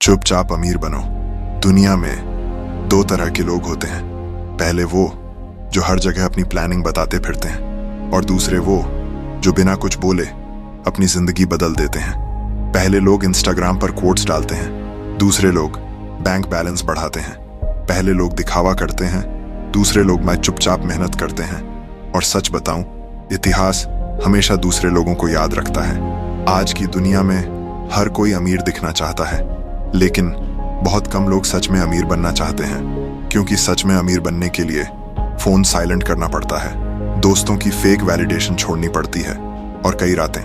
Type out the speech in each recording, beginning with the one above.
चुपचाप अमीर बनो। दुनिया में दो तरह के लोग होते हैं। पहले वो जो हर जगह अपनी प्लानिंग बताते फिरते हैं, और दूसरे वो जो बिना कुछ बोले अपनी जिंदगी बदल देते हैं। पहले लोग इंस्टाग्राम पर कोट्स डालते हैं, दूसरे लोग बैंक बैलेंस बढ़ाते हैं। पहले लोग दिखावा करते हैं, दूसरे लोग मैं चुपचाप मेहनत करते हैं। और सच बताऊं, इतिहास हमेशा दूसरे लोगों को याद रखता है। आज की दुनिया में हर कोई अमीर दिखना चाहता है, लेकिन बहुत कम लोग सच में अमीर बनना चाहते हैं, क्योंकि सच में अमीर बनने के लिए फोन साइलेंट करना पड़ता है, दोस्तों की फेक वैलिडेशन छोड़नी पड़ती है, और कई रातें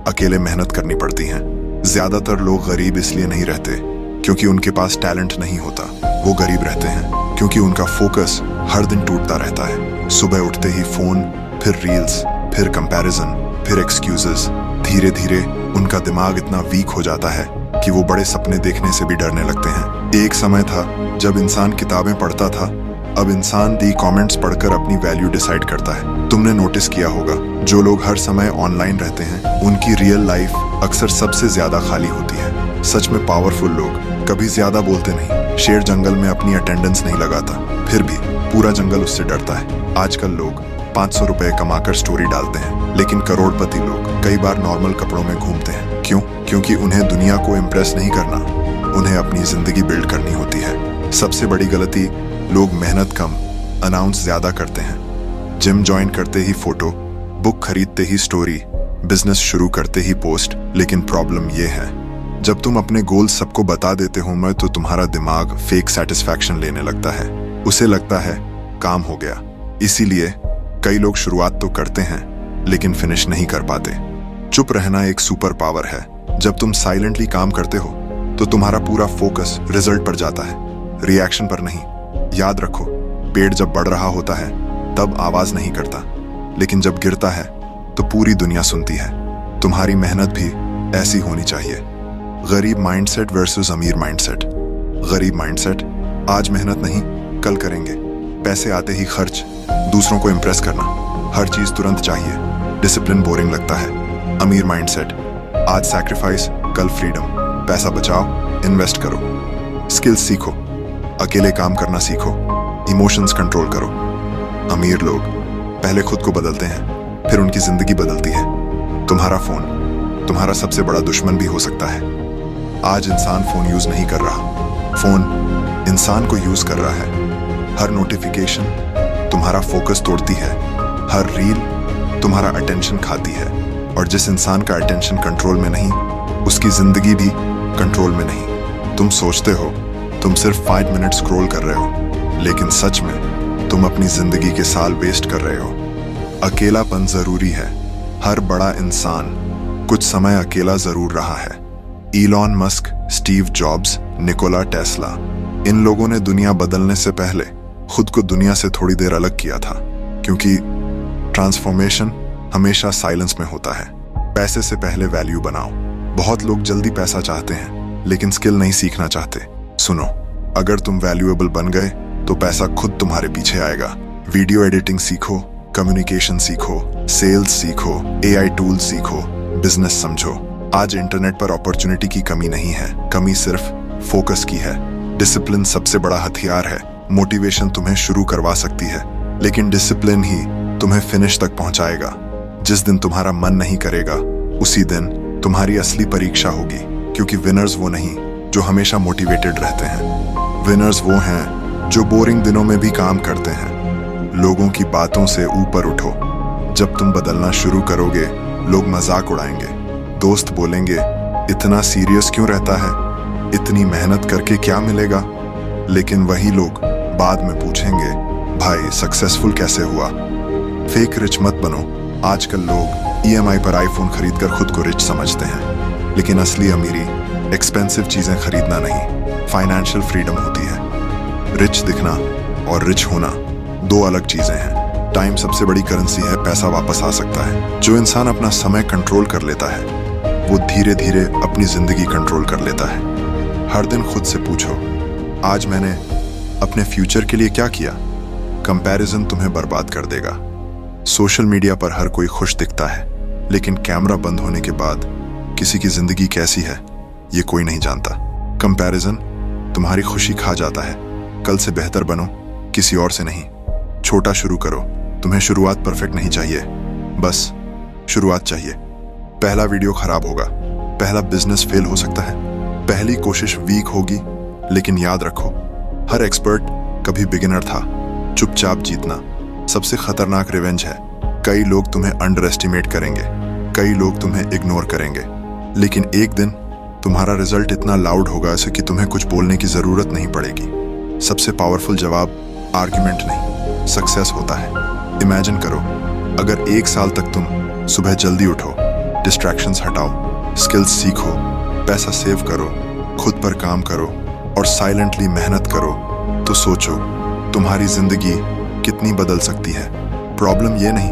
अकेले मेहनत करनी पड़ती हैं। ज्यादातर लोग गरीब इसलिए नहीं रहते क्योंकि उनके पास टैलेंट नहीं होता, वो गरीब रहते हैं क्योंकि उनका फोकस हर दिन टूटता रहता है। सुबह उठते ही फोन, फिर रील्स, फिर कंपैरिजन, फिर एक्सक्यूजेस। धीरे धीरे उनका दिमाग इतना वीक हो जाता है कि वो बड़े सपने देखने से भी डरने लगते हैं। एक समय था जब इंसान किताबें पढ़ता था, अब इंसान दी कमेंट्स पढ़कर अपनी वैल्यू डिसाइड करता है। तुमने नोटिस किया होगा, जो लोग हर समय ऑनलाइन रहते हैं उनकी रियल लाइफ अक्सर सबसे ज्यादा खाली होती है। सच में पावरफुल लोग कभी ज्यादा बोलते नहीं। शेर जंगल में अपनी अटेंडेंस नहीं लगाता, फिर भी पूरा जंगल उससे डरता है। आजकल लोग 500 रुपए कमाकर स्टोरी डालते हैं, लेकिन करोड़पति लोग कई बार नॉर्मल कपड़ों में घूमते हैं। क्यों? क्योंकि उन्हें दुनिया को इम्प्रेस नहीं करना, उन्हें अपनी जिंदगी बिल्ड करनी होती है। सबसे बड़ी गलती, लोग मेहनत कम, अनाउंस ज्यादा करते हैं। जिम ज्वाइन करते ही फोटो, बुक खरीदते ही स्टोरी, बिजनेस शुरू करते ही पोस्ट। लेकिन प्रॉब्लम ये है, जब तुम अपने गोल सबको बता देते हो मैं, तो तुम्हारा दिमाग फेक सेटिस्फैक्शन लेने लगता है। उसे लगता है काम हो गया। इसीलिए कई लोग शुरुआत तो करते हैं लेकिन फिनिश नहीं कर पाते। चुप रहना एक सुपर पावर है। जब तुम साइलेंटली काम करते हो तो तुम्हारा पूरा फोकस रिजल्ट पर जाता है, रिएक्शन पर नहीं। याद रखो, पेड़ जब बढ़ रहा होता है तब आवाज नहीं करता, लेकिन जब गिरता है तो पूरी दुनिया सुनती है। तुम्हारी मेहनत भी ऐसी होनी चाहिए। गरीब माइंडसेट वर्सेस अमीर माइंडसेट। गरीब माइंडसेट, आज मेहनत नहीं, कल करेंगे। पैसे आते ही खर्च, दूसरों को इंप्रेस करना, हर चीज तुरंत चाहिए, डिसिप्लिन बोरिंग लगता है। अमीर माइंडसेट, आज सैक्रिफाइस, कल फ्रीडम। पैसा बचाओ, इन्वेस्ट करो, स्किल्स सीखो, अकेले काम करना सीखो, इमोशंस कंट्रोल करो। अमीर लोग पहले खुद को बदलते हैं, फिर उनकी जिंदगी बदलती है। तुम्हारा फोन तुम्हारा सबसे बड़ा दुश्मन भी हो सकता है। आज इंसान फोन यूज नहीं कर रहा, फोन इंसान को यूज कर रहा है। हर नोटिफिकेशन तुम्हारा फोकस तोड़ती है, हर रील तुम्हारा अटेंशन खाती है, और जिस इंसान का अटेंशन कंट्रोल में नहीं, उसकी जिंदगी भी कंट्रोल में नहीं। तुम सोचते हो तुम सिर्फ 5 मिनट स्क्रॉल कर रहे हो, लेकिन सच में तुम अपनी जिंदगी के साल वेस्ट कर रहे हो। अकेलापन जरूरी है। हर बड़ा इंसान कुछ समय अकेला जरूर रहा है। Elon Musk, Steve Jobs, Nikola Tesla, इन लोगों ने दुनिया बदलने से पहले खुद को दुनिया से थोड़ी देर अलग किया था, क्योंकि ट्रांसफॉर्मेशन हमेशा साइलेंस में होता है। पैसे से पहले वैल्यू बनाओ। बहुत लोग जल्दी पैसा चाहते हैं लेकिन स्किल नहीं सीखना चाहते। सुनो, अगर तुम वैल्यूएबल बन गए तो पैसा खुद तुम्हारे पीछे आएगा। वीडियो एडिटिंग सीखो, कम्युनिकेशन सीखो, सेल्स सीखो, AI टूल्स सीखो, बिजनेस समझो। आज इंटरनेट पर अपॉर्चुनिटी की कमी नहीं है, कमी सिर्फ फोकस की है। डिसिप्लिन सबसे बड़ा हथियार है। मोटिवेशन तुम्हें शुरू करवा सकती है, लेकिन डिसिप्लिन ही तुम्हें फिनिश तक पहुंचाएगा। जिस दिन तुम्हारा मन नहीं करेगा, उसी दिन तुम्हारी असली परीक्षा होगी, क्योंकि विनर्स वो नहीं जो हमेशा मोटिवेटेड रहते हैं। विनर्स वो हैं जो बोरिंग दिनों में भी काम करते हैं। लोगों की बातों से ऊपर उठो। जब तुम बदलना शुरू करोगे, लोग मजाक उड़ाएंगे, दोस्त बोलेंगे इतना सीरियस क्यों रहता है, इतनी मेहनत करके क्या मिलेगा। लेकिन वही लोग बाद में पूछेंगे, भाई सक्सेसफुल कैसे हुआ। फेक रिच मत बनो। आजकल लोग EMI पर आईफोन खरीदकर खुद को रिच समझते हैं, लेकिन असली अमीरी एक्सपेंसिव चीजें खरीदना नहीं, फाइनेंशियल फ्रीडम होती है। रिच दिखना और रिच होना दो अलग चीजें हैं। टाइम सबसे बड़ी करेंसी है, पैसा वापस आ सकता है। जो इंसान अपना समय कंट्रोल कर लेता है, वो धीरे धीरे अपनी जिंदगी कंट्रोल कर लेता है। हर दिन खुद से पूछो, आज मैंने अपने फ्यूचर के लिए क्या किया। कंपैरिजन तुम्हें बर्बाद कर देगा। सोशल मीडिया पर हर कोई खुश दिखता है, लेकिन कैमरा बंद होने के बाद किसी की जिंदगी कैसी है ये कोई नहीं जानता। कंपैरिजन तुम्हारी खुशी खा जाता है। कल से बेहतर बनो, किसी और से नहीं। छोटा शुरू करो। तुम्हें शुरुआत परफेक्ट नहीं चाहिए, बस शुरुआत चाहिए। पहला वीडियो खराब होगा, पहला बिजनेस फेल हो सकता है, पहली कोशिश वीक होगी, लेकिन याद रखो हर एक्सपर्ट कभी बिगिनर था। चुपचाप जीतना सबसे खतरनाक रिवेंज है। कई लोग तुम्हें अंडर एस्टिमेट करेंगे, कई लोग तुम्हें इग्नोर करेंगे, लेकिन एक दिन तुम्हारा रिजल्ट इतना लाउड होगा ऐसे कि तुम्हें कुछ बोलने की जरूरत नहीं पड़ेगी। सबसे पावरफुल जवाब आर्ग्यूमेंट नहीं, सक्सेस होता है। इमेजिन करो, अगर 1 साल तक तुम सुबह जल्दी उठो, डिस्ट्रैक्शंस हटाओ, स्किल्स सीखो, पैसा सेव करो, खुद पर काम करो और साइलेंटली मेहनत करो, तो सोचो तुम्हारी जिंदगी कितनी बदल सकती है। प्रॉब्लम ये नहीं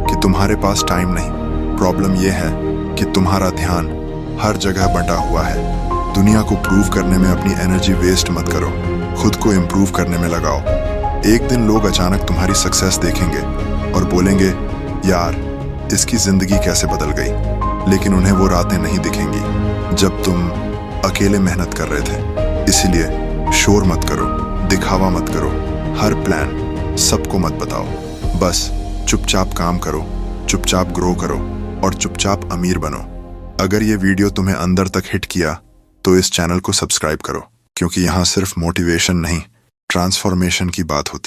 कि तुम्हारे पास टाइम नहीं, प्रॉब्लम ये है कि तुम्हारा ध्यान हर जगह बंटा हुआ है। दुनिया को प्रूव करने में अपनी एनर्जी वेस्ट मत करो, खुद को इम्प्रूव करने में लगाओ। एक दिन लोग अचानक तुम्हारी सक्सेस देखेंगे और बोलेंगे, यार इसकी जिंदगी कैसे बदल गई। लेकिन उन्हें वो रातें नहीं दिखेंगी जब तुम अकेले मेहनत कर रहे थे। इसीलिए शोर मत करो, दिखावा मत करो, हर प्लान सबको मत बताओ। बस चुपचाप काम करो, चुपचाप ग्रो करो और चुपचाप अमीर बनो। अगर ये वीडियो तुम्हें अंदर तक हिट किया तो इस चैनल को सब्सक्राइब करो, क्योंकि यहाँ सिर्फ मोटिवेशन नहीं, ट्रांसफॉर्मेशन की बात होती है।